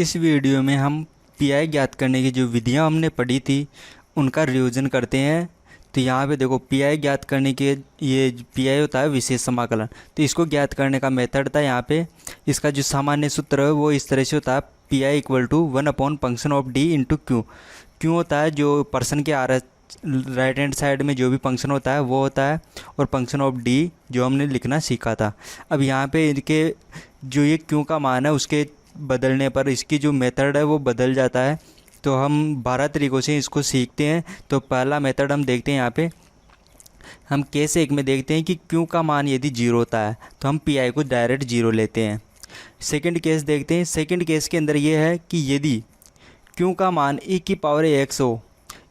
इस वीडियो में हम पीआई ज्ञात करने की जो विधियां हमने पढ़ी थी उनका रिवीजन करते हैं। तो यहाँ पे देखो पीआई ज्ञात करने के ये पीआई होता है विशेष समाकलन। तो इसको ज्ञात करने का मेथड था यहाँ पे। इसका जो सामान्य सूत्र है वो इस तरह से होता है, PI equal to 1 function of D into Q. Q होता है जो पर्सन के राइट हैंड साइड में जो भी फंक्शन होता है वो होता है, और फंक्शन ऑफ डी जो हमने लिखना सीखा था। अब यहाँ पे इनके जो ये क्यू का मान है उसके बदलने पर इसकी जो मेथड है वो बदल जाता है। तो हम 12 तरीक़ों से इसको सीखते हैं। तो पहला मेथड हम देखते हैं यहाँ पे। हम केस 1 में देखते हैं कि क्यू का मान यदि 0 होता है तो हम पी आई को डायरेक्ट 0 लेते हैं। सेकंड केस देखते हैं। सेकंड केस के अंदर ये है कि यदि क्यू का मान e⁻x हो,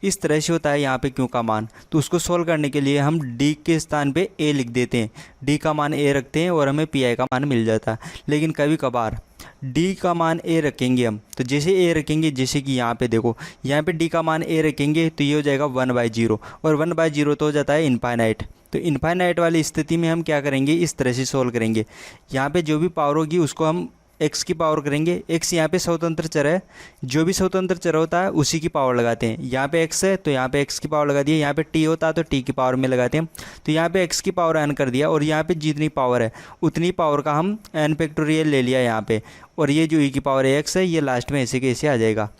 इस तरह से होता है यहाँ पे क्यू का मान, तो उसको सोल्व करने के लिए हम d के स्थान पे a लिख देते हैं। d का मान a रखते हैं और हमें पी का मान मिल जाता है। लेकिन कभी कभार d का मान a रखेंगे हम, तो जैसे a रखेंगे, जैसे कि यहाँ पे देखो, यहाँ पे d का मान a रखेंगे तो ये हो जाएगा 1/0, और 1/0 तो हो जाता है इनफाइनाइट। तो इनफाइनाइट वाली स्थिति में हम क्या करेंगे, इस तरह से सोल्व करेंगे। यहाँ पे जो भी पावर होगी उसको हम x की पावर करेंगे। x यहाँ पे स्वतंत्र चर है, जो भी स्वतंत्र चर होता है उसी की पावर लगाते हैं। यहाँ पे x है तो यहाँ पे x की पावर लगा दी है। यहाँ पे t होता है तो t की पावर में लगाते हैं। तो यहाँ पे x की पावर n कर दिया, और यहाँ पे जितनी पावर है उतनी पावर का हम n फैक्टोरियल ले लिया यहाँ पे। और ये जो e की पावर x है ये लास्ट में ऐसे के ऐसे आ जाएगा।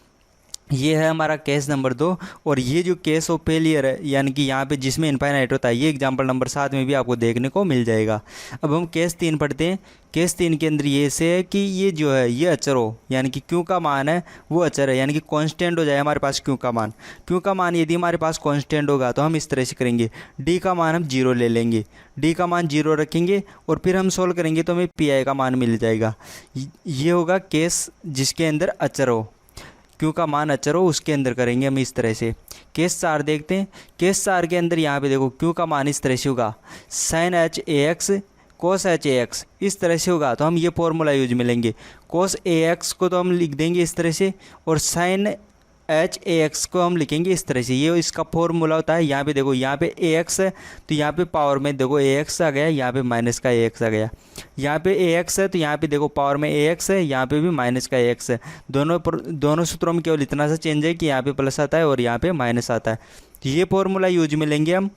ये है हमारा केस नंबर 2। और ये जो केस ऑफ फेलियर है, यानी कि यहाँ पे जिसमें इनफाइनाइट होता है, ये एग्जाम्पल नंबर 7 में भी आपको देखने को मिल जाएगा। अब हम केस 3 पढ़ते हैं। केस 3 के अंदर ये से है कि ये जो है ये अचर हो, यानी कि क्यू का मान है वो अचर है, यानी कि कांस्टेंट हो जाए हमारे पास क्यू का मान। क्यू का मान यदि हमारे पास कांस्टेंट होगा तो हम इस तरह से करेंगे, डी का मान हम 0 ले लेंगे, डी का मान 0 रखेंगे और फिर हम सोल्व करेंगे तो हमें पी आई का मान मिल जाएगा। ये होगा केस जिसके अंदर अचर हो, क्यू का मान अचर हो, उसके अंदर करेंगे हम इस तरह से। केस 4 देखते हैं। केस 4 के अंदर यहाँ पे देखो क्यू का मान इस तरह से होगा, sin h ax cos h ax, इस तरह से होगा। तो हम ये फॉर्मूला यूज में लेंगे। cos ax को तो हम लिख देंगे इस तरह से, और sin h ax को हम लिखेंगे इस तरह से। ये इसका फॉर्मूला होता है। यहाँ पे देखो, यहाँ पे ax है तो यहाँ पे पावर में देखो ax आ गया, यहाँ पे माइनस का ax आ गया। यहाँ पे ax है तो यहाँ पे देखो पावर में ax है, यहाँ पे भी माइनस का ax है। दोनों सूत्रों में केवल इतना सा चेंज है कि यहाँ पे प्लस आता है और यहाँ पे माइनस आता है। तो ये फॉर्मूला यूज में लेंगे हम,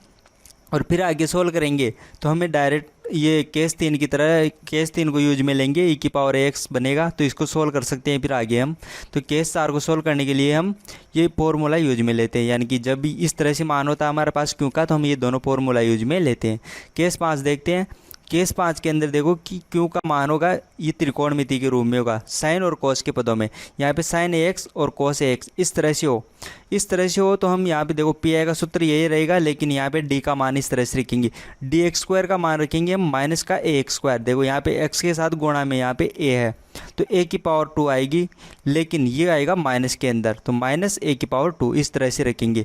और फिर आगे सोल्व करेंगे तो हमें डायरेक्ट ये केस 3 की तरह केस 3 को यूज में लेंगे, e की पावर x बनेगा तो इसको सोल्व कर सकते हैं फिर आगे हम। तो केस 4 को सोल्व करने के लिए हम ये फॉर्मूला यूज में लेते हैं, यानी कि जब भी इस तरह से मान होता है हमारे पास क्यू का तो हम ये दोनों फॉर्मूला यूज में लेते हैं। केस 5 देखते हैं। केस 5 के अंदर देखो कि क्यू का मान होगा ये त्रिकोणमिति के रूप में होगा, साइन और कोस के पदों में। यहाँ पे साइन ax और कोस ax इस तरह से हो, इस तरह से हो तो हम यहाँ पे देखो पी आई का सूत्र यही रहेगा, लेकिन यहाँ पे d का मान इस तरह से रखेंगे। dx² का मान रखेंगे हम माइनस का ax²। देखो यहाँ पे x के साथ गुणा में यहाँ पे a है तो a की पावर 2 आएगी, लेकिन ये आएगा माइनस के अंदर तो माइनस a की पावर 2 इस तरह से रखेंगे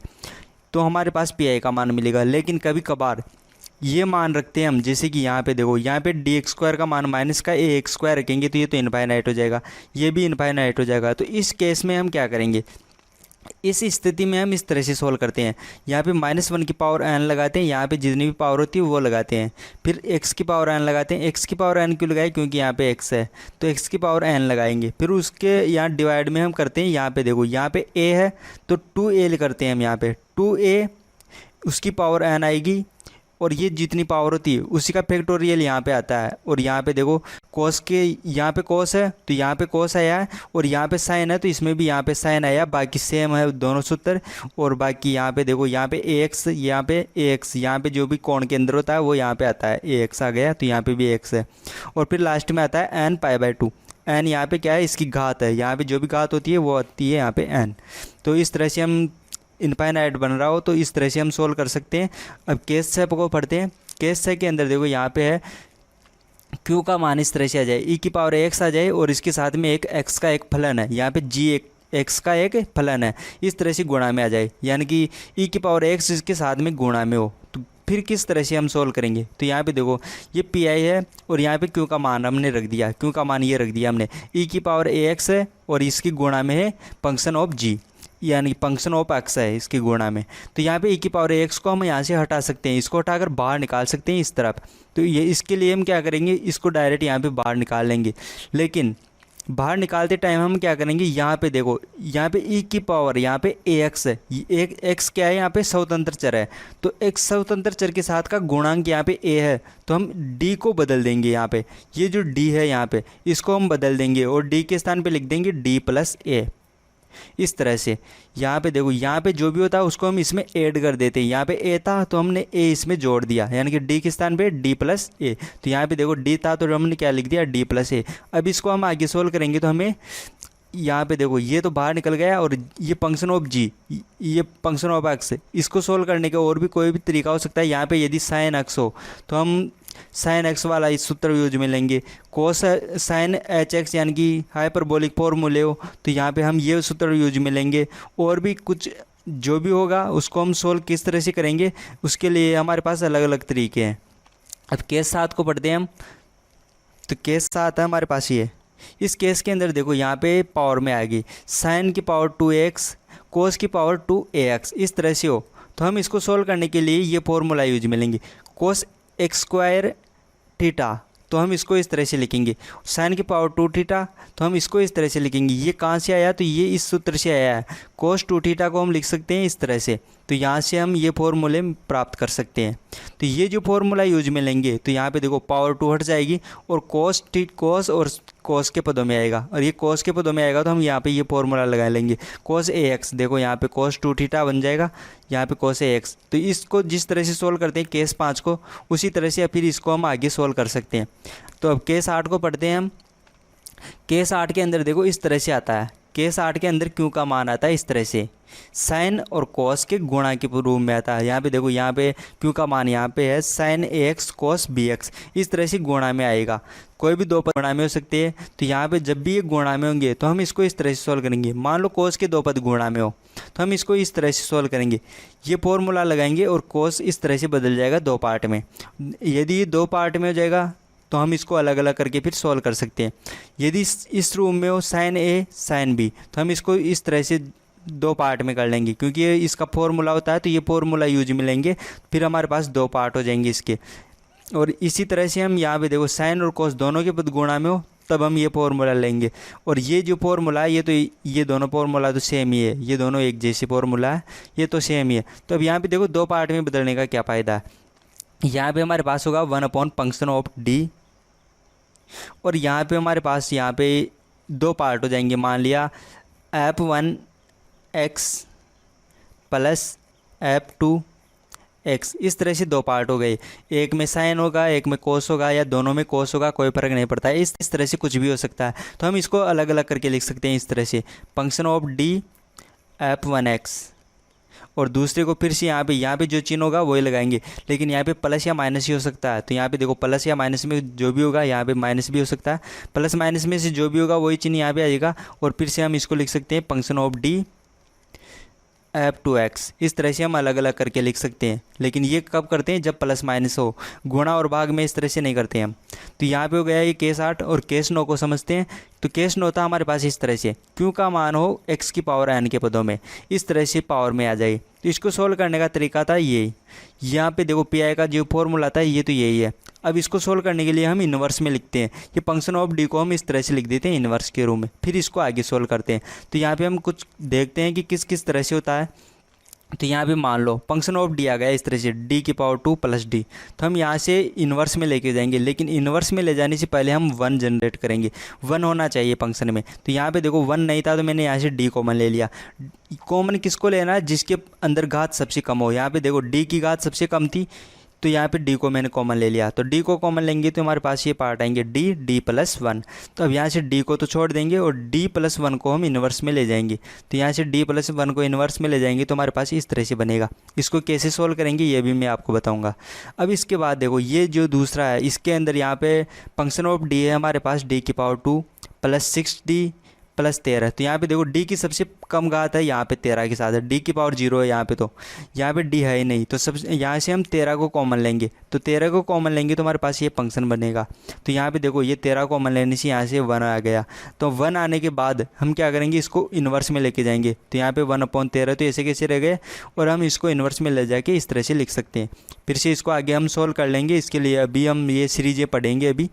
तो हमारे पास पी आई का मान मिलेगा। लेकिन कभी कभार ये मान रखते हैं हम, जैसे कि यहाँ पे देखो, यहाँ पे dx² का मान माइनस का ax² रखेंगे तो ये तो इनफाइनाइट हो जाएगा, ये भी इनफाइनाइट हो जाएगा। तो इस केस में हम क्या करेंगे, इस स्थिति में हम इस तरह से सोल्व करते हैं। यहाँ पे -1 की पावर n लगाते हैं, यहाँ पे जितनी भी पावर होती है वो लगाते हैं, फिर x की पावर n लगाते हैं। x की पावर n क्यों लगाए, क्योंकि यहाँ पे x है तो x की पावर n लगाएंगे। फिर उसके यहाँ डिवाइड में हम करते हैं, यहाँ पे देखो यहाँ पे a है तो 2a करते हैं हम, यहाँ पे 2a उसकी पावर n आएगी, और ये जितनी पावर होती है उसी का फैक्टोरियल यहाँ पे आता है। और यहाँ पे देखो कोस के, यहाँ पे कोस है तो यहाँ पे कोस आया है, और यहाँ पे साइन है तो इसमें भी यहाँ पे साइन आया। बाकी सेम है दोनों सूत्र। और बाकी यहाँ पे देखो, यहाँ पे ax, यहाँ पे ax, यहाँ पे जो भी कोण के अंदर होता है वो यहाँ पे आता है, ax आ गया तो यहाँ पे भी x है। और फिर लास्ट में आता है n π/2। n यहाँ पे क्या है, इसकी घात है, यहाँ पे जो भी घात होती है वो आती है यहाँ पे n। तो इस तरह से हम इनफाइनाइट बन रहा हो तो इस तरह से हम सोल्व कर सकते हैं। अब केस 6 को पढ़ते हैं। केस 6 के अंदर देखो यहाँ पे है क्यू का मान इस तरह से आ जाए, e की पावर x आ जाए और इसके साथ में एक x का एक फलन है, यहाँ पे g x का एक फलन है, इस तरह से गुणा में आ जाए, यानी कि e की पावर x इसके साथ में गुणा में हो। तो फिर किस तरह से हम सोल्व करेंगे, तो यहाँ पे देखो ये पी आई है और यहाँ पे क्यू का मान हमने रख दिया, क्यू का मान ये रख दिया हमने, e की पावर ax है और इसकी गुणा में है फंक्शन ऑफ g, यानी फंक्शन ऑफ x है इसकी गुणा में। तो यहाँ पे e की पावर x को हम यहाँ से हटा सकते हैं, इसको हटाकर बाहर निकाल सकते हैं इस तरफ। तो ये इसके लिए हम क्या करेंगे, इसको डायरेक्ट यहाँ पे बाहर निकाल लेंगे। लेकिन बाहर निकालते टाइम हम क्या करेंगे, यहाँ पे देखो, यहाँ पे e की पावर, यहाँ पे ax है, एक x क्या है, यहाँ पे स्वतंत्र चर है, तो एक स्वतंत्र चर के साथ का गुणांक यहाँ पे a है, तो हम d को बदल देंगे। यहाँ पे ये जो d है यहाँ पे, इसको हम बदल देंगे और d के स्थान पे लिख देंगे d प्लस a। इस तरह से यहाँ पे देखो, यहाँ पे जो भी होता है उसको हम इसमें ऐड कर देते हैं। यहाँ पे a था तो हमने a इसमें जोड़ दिया, यानी कि d के स्थान पे d प्लस a। तो यहाँ पे देखो d था तो हमने क्या लिख दिया, d प्लस a। अब इसको हम आगे सोल्व करेंगे तो हमें यहाँ पे देखो, ये तो बाहर निकल गया, और ये फंक्शन ऑफ g, ये फंक्शन ऑफ x, इसको सोल्व करने का और भी कोई भी तरीका हो सकता है। यहाँ पे यदि साइन x हो तो हम साइन एक्स वाला इस सूत्र यूज में लेंगे। कोस साइन एच एक्स यानी कि हाइपरबोलिक फॉर्मूले हो तो यहाँ पे हम ये सूत्र यूज में लेंगे। और भी कुछ जो भी होगा उसको हम सोल्व किस तरह से करेंगे, उसके लिए हमारे पास अलग अलग तरीके हैं। अब केस 7 को पढ़ते हैं हम। तो केस 7 है हमारे पास ये। इस केस के अंदर देखो, यहाँ पे पावर में आएगी साइन की पावर 2x, कोस की पावर 2ax, इस तरह से हो। तो हम इसको सोल्व करने के लिए ये फॉर्मूला यूज में लेंगे, कोस एक्स स्क्वायर थीटा, तो हम इसको इस तरह से लिखेंगे। साइन की पावर 2 थीटा, तो हम इसको इस तरह से लिखेंगे। ये कहाँ से आया, तो ये इस सूत्र से आया है। कोस 2 थीटा को हम लिख सकते हैं इस तरह से, तो यहाँ से हम ये फॉर्मूले प्राप्त कर सकते हैं। तो ये जो फॉर्मूला यूज में लेंगे तो यहाँ पे देखो पावर 2 हट जाएगी और कोस और कोस के पदों में आएगा, और ये कोस के पदों में आएगा तो हम यहाँ पे ये फॉर्मूला लगा लेंगे, कोस ए एक्स। देखो यहाँ पे कोस 2 थीटा बन जाएगा, यहाँ पे कोस ए एक्स। तो इसको जिस तरह से सोल्व करते हैं केस 5 को, उसी तरह से फिर इसको हम आगे सोल्व कर सकते हैं। तो अब केस 8 को पढ़ते हैं हम। केस 8 के अंदर देखो इस तरह से आता है, केस 8 के अंदर क्यू का मान आता है इस तरह से, साइन और कॉस के गुणा के रूप में आता है। यहाँ पे देखो, यहाँ पे क्यू का मान यहाँ पे है साइन ए एक्स कॉस बी एक्स, इस तरह से गुणा में आएगा। कोई भी दो पद गुणा में हो सकते हैं, तो यहाँ पे जब भी ये गुणा में होंगे तो हम इसको इस तरह से सॉल्व करेंगे। मान लो कॉस के दो पद गुणा में हो तो हम इसको इस तरह से सॉल्व करेंगे, ये फॉर्मूला लगाएंगे और कॉस इस तरह से बदल जाएगा दो पार्ट में। यदि ये दो पार्ट में हो जाएगा तो हम इसको अलग अलग करके फिर सॉल्व कर सकते हैं। यदि इस रूम में हो साइन ए साइन बी, तो हम इसको इस तरह से दो पार्ट में कर लेंगे, क्योंकि ये इसका फॉर्मूला होता है, तो ये फॉर्मूला यूज में लेंगे, फिर हमारे पास दो पार्ट हो जाएंगे इसके। और इसी तरह से हम यहाँ पे देखो साइन और कॉस दोनों के पद गुणा में हो तब हम ये फॉर्मूला लेंगे। और ये जो फॉर्मूला है ये दोनों फॉर्मूला तो सेम ही है, ये दोनों एक जैसे फॉर्मूला है, ये तो सेम ही है। तो अब यहाँ पे देखो दो पार्ट में बदलने का क्या फ़ायदा है। यहाँ पे हमारे पास होगा 1 फंक्शन ऑफ डी, और यहाँ पे हमारे पास यहाँ पे दो पार्ट हो जाएंगे। मान लिया f1x प्लस f2x, इस तरह से दो पार्ट हो गए। एक में साइन होगा, एक में कोस होगा, या दोनों में कोस होगा, कोई फर्क नहीं पड़ता है। इस तरह से कुछ भी हो सकता है। तो हम इसको अलग अलग करके लिख सकते हैं इस तरह से, फंक्शन ऑफ डी f1x, और दूसरे को फिर से यहाँ पे जो चिन्ह होगा वही लगाएंगे, लेकिन यहाँ पे प्लस या माइनस ही हो सकता है। तो यहाँ पे देखो प्लस या माइनस में जो भी होगा यहाँ पे माइनस भी हो सकता है, प्लस माइनस में से जो भी होगा वही चिन्ह यहाँ पे आएगा। और फिर से हम इसको लिख सकते हैं फंक्शन ऑफ डी f2x, इस तरह से हम अलग अलग करके लिख सकते हैं। लेकिन ये कब करते हैं, जब प्लस माइनस हो, गुणा और भाग में इस तरह से नहीं करते हम। तो यहाँ पे हो गया ये केस 8। और केस 9 को समझते हैं। तो केस 9 था हमारे पास इस तरह से, क्यू का मान हो x की पावर n के पदों में, इस तरह से पावर में आ जाए। तो इसको सोल्व करने का तरीका था ये, यहाँ पे देखो पी आई का जो फॉर्मूला था ये तो यही है। अब इसको सोल्व करने के लिए हम इन्वर्स में लिखते हैं, ये फंक्शन ऑफ डी को हम इस तरह से लिख देते हैं इन्वर्स के रूप में, फिर इसको आगे सोल्व करते हैं। तो यहाँ पे हम कुछ देखते हैं कि किस किस तरह से होता है। तो यहाँ पे मान लो फंक्शन ऑफ डी आ गया इस तरह से, डी की पावर 2 प्लस डी, तो हम यहाँ से इन्वर्स में लेके जाएंगे। लेकिन इन्वर्स में ले जाने से पहले हम 1 जनरेट करेंगे, 1 होना चाहिए फंक्शन में। तो यहाँ पे देखो 1 नहीं था तो मैंने यहाँ से डी कॉमन ले लिया। कॉमन किसको लेना है, जिसके अंदर घात सबसे कम हो। यहाँ पे देखो डी की घात सबसे कम थी, तो यहाँ पे डी को मैंने कॉमन ले लिया। तो डी को कॉमन लेंगे तो हमारे पास ये पार्ट आएंगे डी प्लस 1। तो अब यहाँ से डी को तो छोड़ देंगे और डी प्लस 1 को हम इन्वर्स में ले जाएंगे। तो यहाँ से डी प्लस 1 को इन्वर्स में ले जाएंगे तो हमारे पास इस तरह से बनेगा। इसको कैसे सोल्व करेंगे ये भी मैं आपको बताऊँगा। अब इसके बाद देखो ये जो दूसरा है, इसके अंदर यहाँ पे फंक्शन ऑफ डी है हमारे पास, डी की पावर 2 प्लस 6d प्लस 13। तो यहाँ पे देखो डी की सबसे कम घात है यहाँ पे 13 के साथ है, डी की पावर 0 है यहाँ पे, तो यहाँ पे डी है ही नहीं। तो सब यहाँ से हम 13 को कॉमन लेंगे। तो 13 को कॉमन लेंगे तो हमारे पास ये फंक्शन बनेगा। तो यहाँ पे देखो ये 13 कॉमन लेने से यहाँ से 1 आ गया। तो 1 आने के बाद हम क्या करेंगे, इसको इन्वर्स में लेके जाएंगे। तो यहाँ पे 1/13 तो ऐसे कैसे रह गए, और हम इसको इन्वर्स में ले जाके इस तरह से लिख सकते हैं। फिर से इसको आगे हम सोल्व कर लेंगे। इसके लिए अभी हम ये सीरीजें पढ़ेंगे अभी।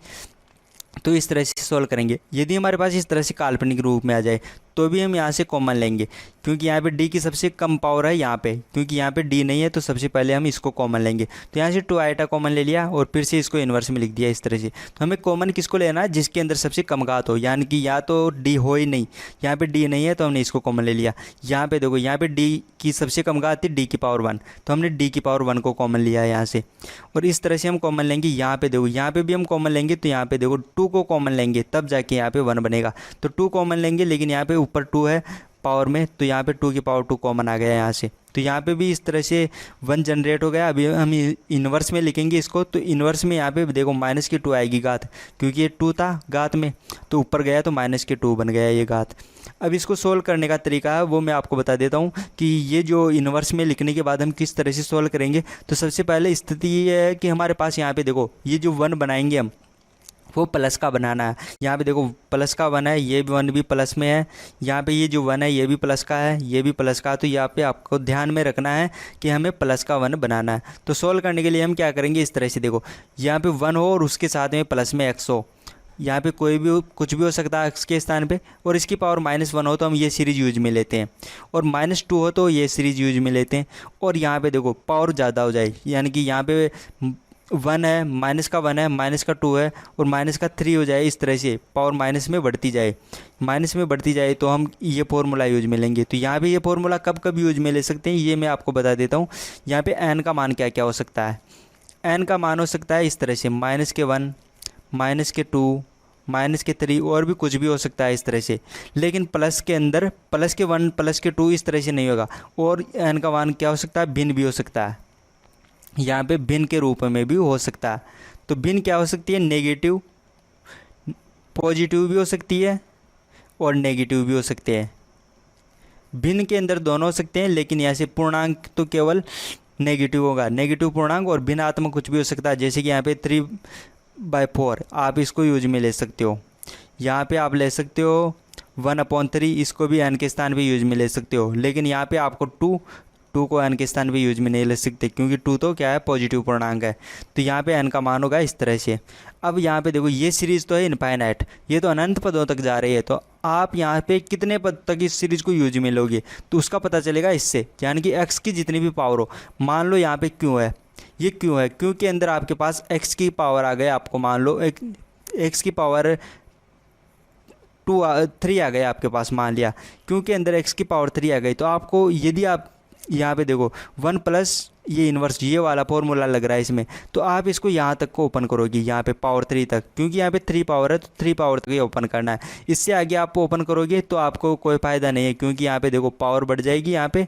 तो इस तरह से सॉल्व करेंगे। यदि हमारे पास इस तरह से काल्पनिक रूप में आ जाए तो भी हम यहाँ से कॉमन लेंगे, क्योंकि यहाँ पे d की सबसे कम पावर है यहाँ पे, क्योंकि यहाँ पे d नहीं है तो सबसे पहले हम इसको कॉमन लेंगे। तो यहाँ से 2 आइटा कॉमन ले लिया और फिर से इसको इन्वर्स में लिख दिया इस तरह से। तो हमें कॉमन किसको लेना है, जिसके अंदर सबसे कम घात हो, यानी कि या तो d हो ही नहीं, यहाँ पे d नहीं है तो हमने इसको कॉमन ले लिया। यहाँ पे देखो यहाँ पे d की सबसे कम घात थी d की पावर 1, तो हमने d की पावर 1 को कॉमन लिया है यहाँ से। और इस तरह से हम कॉमन लेंगे। यहाँ पे देखो यहाँ पे भी हम कॉमन लेंगे, तो यहाँ पे देखो 2 को कॉमन लेंगे तब जाके यहाँ पे 1 बनेगा। तो 2 कॉमन लेंगे, लेकिन यहाँ पे ऊपर 2 है पावर में, तो यहाँ पे 2 की पावर 2 कॉमन आ गया यहाँ से। तो यहाँ पे भी इस तरह से 1 जनरेट हो गया। अभी हम इन्वर्स में लिखेंगे इसको, तो इन्वर्स में यहाँ पे देखो माइनस की 2 आएगी घात, क्योंकि ये 2 था घात में, तो ऊपर गया तो माइनस के 2 बन गया ये घात। अब इसको सोल्व करने का तरीका है वो मैं आपको बता देता हूँ कि ये जो इन्वर्स में लिखने के बाद हम किस तरह से सोल्व करेंगे। तो सबसे पहले स्थिति ये है कि हमारे पास यहाँ पे देखो ये जो 1 बनाएंगे हम, वो प्लस का बनाना है। यहाँ पे देखो प्लस का 1 है, ये भी 1 भी प्लस में है, यहाँ पे ये जो 1 है ये भी प्लस का है, ये भी प्लस का है। तो यहाँ पे आपको ध्यान में रखना है कि हमें प्लस का 1 बनाना है। तो सोल्व करने के लिए हम क्या करेंगे, इस तरह से देखो यहाँ पे 1 हो और उसके साथ में प्लस में x हो, यहाँ पे कोई भी कुछ भी हो सकता है x के स्थान पे, और इसकी पावर -1 हो तो हम ये सीरीज यूज में लेते हैं, और -2 हो तो ये सीरीज यूज में लेते हैं। और यहाँ पे देखो पावर ज़्यादा हो जाए, यानी कि यहाँ पे 1 है, माइनस का 1 है, माइनस का 2 है और माइनस का 3 हो जाए, इस तरह से पावर माइनस में बढ़ती जाए, माइनस में बढ़ती जाए, तो हम ये फार्मूला यूज में लेंगे। तो यहाँ पे ये फार्मूला कब कब यूज में ले सकते हैं ये मैं आपको बता देता हूँ। यहाँ पे n का मान क्या क्या हो सकता है, n का मान हो सकता है इस तरह से -1, -2, -3 और भी कुछ भी हो सकता है इस तरह से। लेकिन प्लस के अंदर +1 +2 इस तरह से नहीं होगा। और n का मान क्या हो सकता है, भिन्न भी हो सकता है, यहाँ पे भिन्न के रूप में भी हो सकता है। तो भिन्न क्या हो सकती है, नेगेटिव, पॉजिटिव भी हो सकती है और नेगेटिव भी हो सकते हैं। भिन्न के अंदर दोनों हो सकते हैं, लेकिन यहाँ से पूर्णांक तो केवल नेगेटिव होगा, नेगेटिव पूर्णांक, और भिन्नात्मक कुछ भी हो सकता है। जैसे कि यहाँ पे 3/4 आप इसको यूज में ले सकते हो, यहाँ पे आप ले सकते हो 1/3, इसको भी n के स्थान पे यूज में ले सकते हो। लेकिन यहाँ पे आपको 2 को n के स्थान पे यूज में नहीं ले सकते, क्योंकि 2 तो क्या है, पॉजिटिव पूर्णांक है। तो यहाँ पे n का मान होगा इस तरह से। अब यहाँ पे देखो ये सीरीज़ तो है इनफाइनाइट, ये तो अनंत पदों तक जा रही है, तो आप यहाँ पे कितने पद तक इस सीरीज़ को यूज में लोगे तो उसका पता चलेगा इससे, यानी कि x की जितनी भी पावर हो। मान लो यहाँ पे क्यों है, ये क्यों है, क्यों के अंदर आपके पास x की पावर आ गए, आपको मान लो x की पावर 3 आ गए आपके पास, मान लिया क्योंकि अंदर x की पावर 3 आ गई। तो आपको यदि आप यहाँ पे देखो 1 प्लस ये इन्वर्स ये वाला फॉर्मूला लग रहा है इसमें, तो आप इसको यहाँ तक को ओपन करोगे, यहाँ पे पावर 3 तक, क्योंकि यहाँ पे 3 पावर है तो 3 पावर तक ये ओपन करना है। इससे आगे आप ओपन करोगे तो आपको कोई फ़ायदा नहीं है, क्योंकि यहाँ पे देखो पावर बढ़ जाएगी यहाँ पे,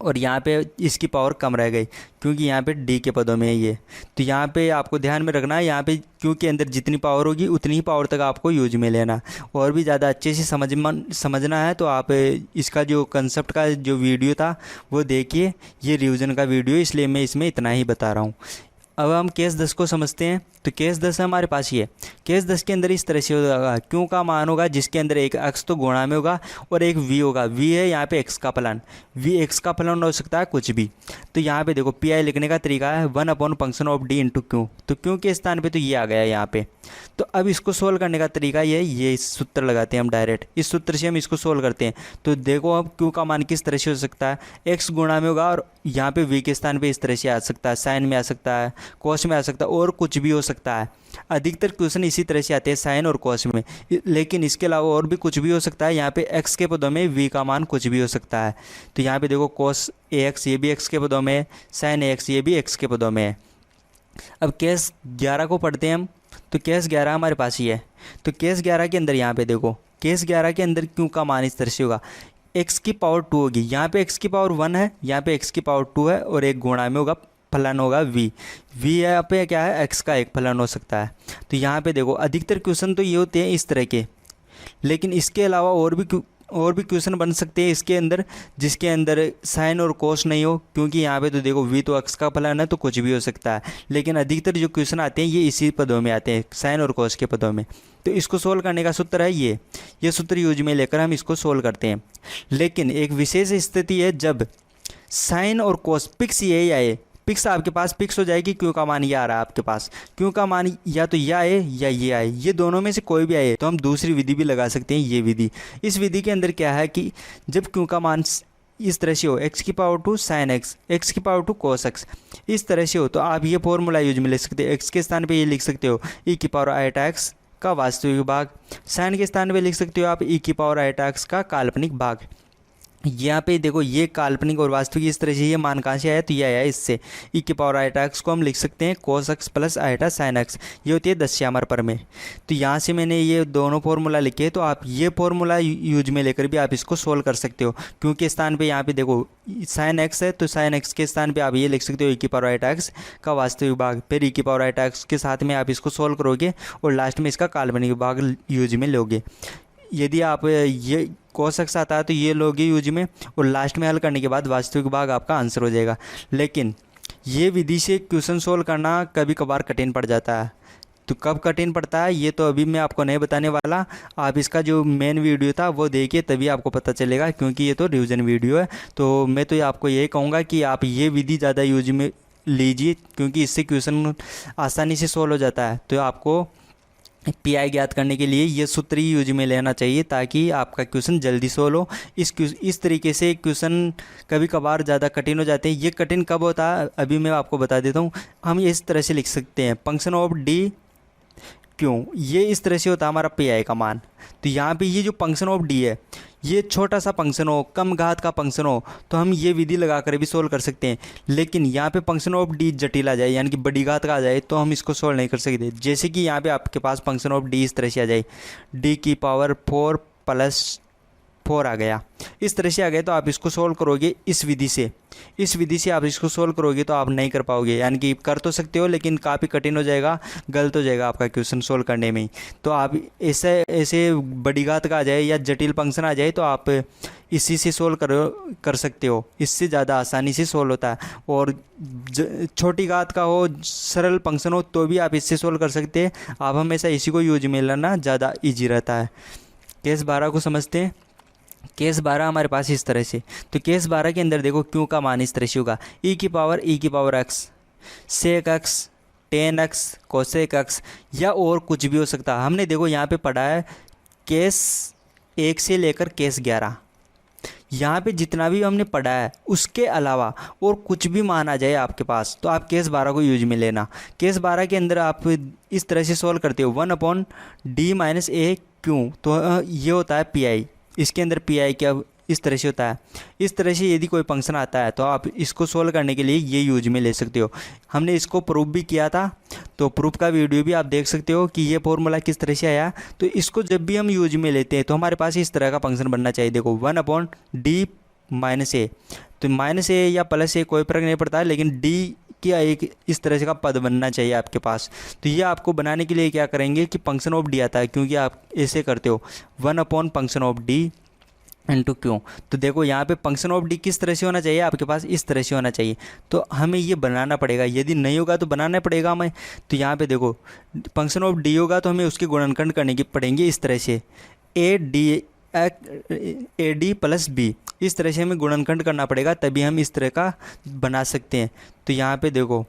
और यहाँ पे इसकी पावर कम रह गई, क्योंकि यहाँ पे d के पदों में है ये। तो यहाँ पे आपको ध्यान में रखना है, यहाँ पे क्योंकि अंदर जितनी पावर होगी उतनी ही पावर तक आपको यूज में लेना। और भी ज़्यादा अच्छे से समझना है तो आप इसका जो कंसेप्ट का जो वीडियो था वो देखिए, ये रिवीजन का वीडियो, इसलिए मैं इसमें इतना ही बता रहा हूँ। अब हम केस 10 को समझते हैं। तो केस 10 हमारे पास ये, केस 10 के अंदर इस तरह से होगा, क्यों का मान होगा जिसके अंदर एक x तो गुणा में होगा और एक v होगा, v है यहाँ पे x का फलन, v x का फलन हो सकता है कुछ भी। तो यहाँ पे देखो pi लिखने का तरीका है 1/d इंटू क्यू, तो क्यू के स्थान पे तो ये आ गया यहाँ पे। तो अब इसको सोल्व करने का तरीका ये सूत्र लगाते हैं हम डायरेक्ट, इस सूत्र से हम इसको सोल्व करते हैं। तो देखो अब क्यू का मान किस तरह से हो सकता है, x गुणा में होगा और यहाँ पे v के स्थान पे इस तरह से आ सकता है, साइन में आ सकता है, कोस में आ सकता है और कुछ भी हो सकता है। अधिकतर क्वेश्चन इसी तरह से आते हैं साइन और कोस में, लेकिन इसके अलावा और भी कुछ भी हो सकता है। यहाँ पे x के पदों में v का मान कुछ भी हो सकता है। तो यहाँ पे देखो कोस ax ये भी x के पदों में है, साइन ax ये भी x के पदों में है। अब केस 11 को पढ़ते हैं हम। तो केस 11 हमारे पास ही है। तो केस 11 के अंदर यहाँ पे देखो, केस 11 के अंदर क्यों का मान इस तरह से होगा, x की पावर 2 होगी, यहाँ पे x की पावर 1 है, यहाँ पे x की पावर 2 है और एक गुणा में होगा, फलन होगा v यहाँ पे क्या है, x का एक फलन हो सकता है। तो यहाँ पे देखो अधिकतर क्वेश्चन तो ये होते हैं इस तरह के, लेकिन इसके अलावा और भी क्वेश्चन बन सकते हैं इसके अंदर जिसके अंदर साइन और कोस नहीं हो, क्योंकि यहाँ पे तो देखो v तो x का फलन है तो कुछ भी हो सकता है। लेकिन अधिकतर जो क्वेश्चन आते हैं ये इसी पदों में आते हैं, साइन और कोस के पदों में। तो इसको सोल्व करने का सूत्र है ये सूत्र यूज में लेकर हम इसको सोल्व करते हैं। लेकिन एक विशेष स्थिति है जब साइन और कोस फिक्स यही आए, पिक्स आपके पास पिक्स हो जाएगी, क्यू का मान ये आ रहा है आपके पास, क्यू का मान या तो ये आए या ये आए, ये दोनों में से कोई भी आए तो हम दूसरी विधि भी लगा सकते हैं, ये विधि। इस विधि के अंदर क्या है कि जब क्यू का मान इस तरह से हो x की power two sine x, x की पावर टू कोस एक्स, इस तरह से हो तो आप ये फॉर्मूला यूज में ले सकते हो। x के स्थान पे ये लिख सकते हो e की पावर आइटा एक्स का वास्तविक भाग, साइन के स्थान पे लिख सकते हो आप e की पावर आइटा एक्स का काल्पनिक भाग। यहाँ पे देखो ये काल्पनिक और वास्तविक इस तरह से ये मान कहाँ से आया, तो ये आया इससे, ई की पावर आइटा एक्स को हम लिख सकते हैं cos x plus iota sine x, ये होती है 10 में। तो यहाँ से मैंने ये दोनों फार्मूला लिखे, तो आप ये फार्मूला यूज में लेकर भी आप इसको सोल्व कर सकते हो। क्योंकि स्थान पे यहाँ पे देखो साइन एक्स है, तो साइन एक्स के स्थान पे आप ये लिख सकते हो ई की पावर आइटा एक्स का वास्तविक भाग, फिर ई की पावर आइटा एक्स के साथ में आप इसको सोल्व करोगे और लास्ट में इसका काल्पनिक भाग यूज में लोगे। यदि आप ये कोस एक्स आता है तो ये लोगे यूज में, और लास्ट में हल करने के बाद वास्तविक भाग आपका आंसर हो जाएगा। लेकिन ये विधि से क्वेश्चन सोल्व करना कभी कभार कठिन पड़ जाता है। तो कब कठिन पड़ता है ये तो अभी मैं आपको नहीं बताने वाला, आप इसका जो मेन वीडियो था वो देखिए तभी आपको पता चलेगा, क्योंकि ये तो रिवीजन वीडियो है। तो मैं तो आपको यही कहूँगा कि आप ये विधि ज़्यादा यूज में लीजिए, क्योंकि इससे क्वेश्चन आसानी से सोल्व हो जाता है। तो आपको पीआई ज्ञात करने के लिए ये सूत्र ही यूज में लेना चाहिए, ताकि आपका क्वेश्चन जल्दी सोल्व हो। इस तरीके से क्वेश्चन कभी कभार ज़्यादा कठिन हो जाते हैं। ये कठिन कब होता है अभी मैं आपको बता देता हूँ। हम इस तरह से लिख सकते हैं फंक्शन ऑफ डी क्यों, ये इस तरह से होता है हमारा पीआई का मान। तो यहाँ पे ये जो फंक्शन ऑफ डी है, ये छोटा सा फंक्शन हो, कम घात का फंक्शन हो, तो हम ये विधि लगा कर भी सोल्व कर सकते हैं। लेकिन यहाँ पे फंक्शन ऑफ डी जटिल आ जाए, यानी कि बड़ी घात का आ जाए, तो हम इसको सोल्व नहीं कर सकते। जैसे कि यहाँ पे आपके पास फंक्शन ऑफ डी इस तरह से आ जाए, डी की पावर 4 + 4 आ गया, इस तरह से आ गया, तो आप इसको सोल्व करोगे इस विधि से। इस विधि से आप इसको सोल्व करोगे तो आप नहीं कर पाओगे, यानी कि कर तो सकते हो लेकिन काफ़ी कठिन हो जाएगा, गलत हो जाएगा आपका क्वेश्चन सोल्व करने में ही। तो आप ऐसे बड़ी घात का आ जाए या जटिल फंक्शन आ जाए तो आप इसी से सोल्व कर सकते हो, इससे ज़्यादा आसानी से सोल्व होता है। और छोटी घात का हो, सरल फंक्शन हो, तो भी आप इससे सोल्व कर सकते हैं। आप हमेशा इसी को यूज में लेना ज़्यादा ईजी रहता है। केस 12 को समझते हैं। केस 12 हमारे पास इस तरह से, तो केस 12 के अंदर देखो क्यू का मान इस तरह से होगा, ई की power x, sec x, tan x, cosec x, या और कुछ भी हो सकता है। हमने देखो यहाँ पे पढ़ा है केस 1 से लेकर केस 11, यहाँ पे जितना भी हमने पढ़ा है उसके अलावा और कुछ भी मान आ जाए आपके पास तो आप केस 12 को यूज में लेना। केस 12 के अंदर आप इस तरह से सॉल्व करते हो 1/d - a क्यू, तो ये होता है पीआई। इसके अंदर पीआई क्या इस तरह से होता है। इस तरह से यदि कोई फंक्शन आता है तो आप इसको सोल्व करने के लिए ये यूज में ले सकते हो। हमने इसको प्रूफ भी किया था, तो प्रूफ का वीडियो भी आप देख सकते हो कि ये फॉर्मूला किस तरह से आया। तो इसको जब भी हम यूज में लेते हैं तो हमारे पास इस तरह का फंक्शन बनना चाहिए। देखो 1/d - a, तो -a या +a कोई फर्क नहीं पड़ता, लेकिन d कि एक इस तरह से का पद बनना चाहिए आपके पास। तो ये आपको बनाने के लिए क्या करेंगे कि फंक्शन ऑफ डी आता है, क्योंकि आप ऐसे करते हो 1/फंक्शन ऑफ डी इंटू क्यों। तो देखो यहाँ पे फंक्शन ऑफ डी किस तरह से होना चाहिए आपके पास, इस तरह से होना चाहिए। तो हमें ये बनाना पड़ेगा, यदि नहीं होगा तो बनाना पड़ेगा हमें। तो यहाँ पे देखो फंक्शन ऑफ डी होगा तो हमें उसके गुणनखंड करने की पड़ेंगे इस तरह से, AD + b, इस तरह से हमें गुणनखंड करना पड़ेगा, तभी हम इस तरह का बना सकते हैं। तो यहाँ पे देखो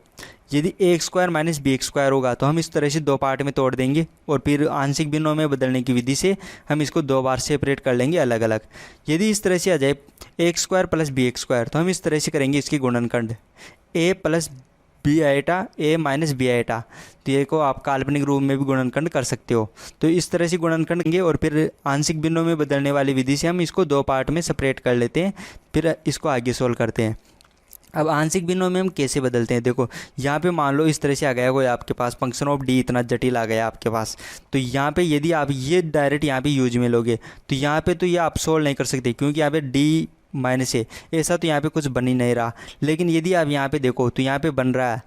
यदि a² - b² होगा तो हम इस तरह से 2 पार्ट में तोड़ देंगे और फिर आंशिक भिन्नों में बदलने की विधि से हम इसको 2 बार सेपरेट कर लेंगे अलग अलग। यदि इस तरह से आ जाए a² + b² तो हम इस तरह से करेंगे इसकी गुणनखंड a + b iota a - b iota. तो ये को आप काल्पनिक रूप में भी गुणनखंड कर सकते हो। तो इस तरह से गुणनखंड करेंगे और फिर आंशिक भिन्नों में बदलने वाली विधि से हम इसको 2 पार्ट में सेपरेट कर लेते हैं, फिर इसको आगे सोल्व करते हैं। अब आंशिक भिन्नों में हम कैसे बदलते हैं, देखो यहाँ पे मान लो इस तरह से आ गया कोई आपके पास फंक्शन ऑफ डी इतना जटिल आ गया आपके पास। तो यहाँ पे यदि आप ये डायरेक्ट यहाँ पे यूज में लोगे तो यहाँ पे तो ये आप सोल्व नहीं कर सकते, क्योंकि यहाँ पे d - a ऐसा तो यहाँ पे कुछ बन ही नहीं रहा। लेकिन यदि आप यहाँ पे देखो तो यहाँ पे बन रहा है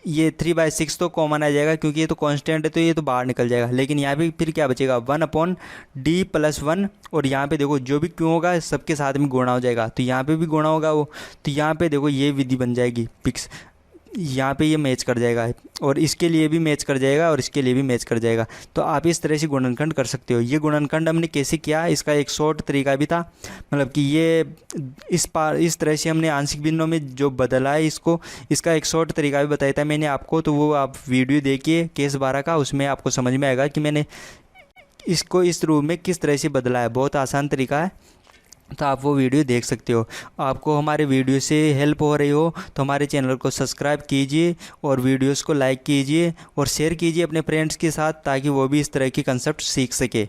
3/6 तो कॉमन आ जाएगा, क्योंकि ये तो कांस्टेंट है तो ये तो बाहर निकल जाएगा। लेकिन यहाँ पे फिर क्या बचेगा 1/d + 1, और यहाँ पे देखो जो भी क्यों होगा सबके साथ में गुणा हो जाएगा, तो यहाँ पे भी गुणा होगा वो। तो यहाँ पे देखो ये विधि बन जाएगी फिक्स, यहाँ पे ये मैच कर जाएगा और इसके लिए भी मैच कर जाएगा और इसके लिए भी मैच कर जाएगा। तो आप इस तरह से गुणनखंड कर सकते हो। ये गुणनखंड हमने कैसे किया, इसका एक शॉर्ट तरीका भी था, मतलब कि ये इस तरह से हमने आंशिक भिन्नों में जो बदला है इसको, इसका एक शॉर्ट तरीका भी बताया था मैंने आपको। तो वो आप वीडियो देखिए केस 12 का, उसमें आपको समझ में आएगा कि मैंने इसको इस रूप में किस तरह से बदला है। बहुत आसान तरीका है, तो आप वो वीडियो देख सकते हो। आपको हमारे वीडियो से हेल्प हो रही हो तो हमारे चैनल को सब्सक्राइब कीजिए और वीडियोस को लाइक कीजिए और शेयर कीजिए अपने फ्रेंड्स के साथ, ताकि वो भी इस तरह की कंसेप्ट सीख सके।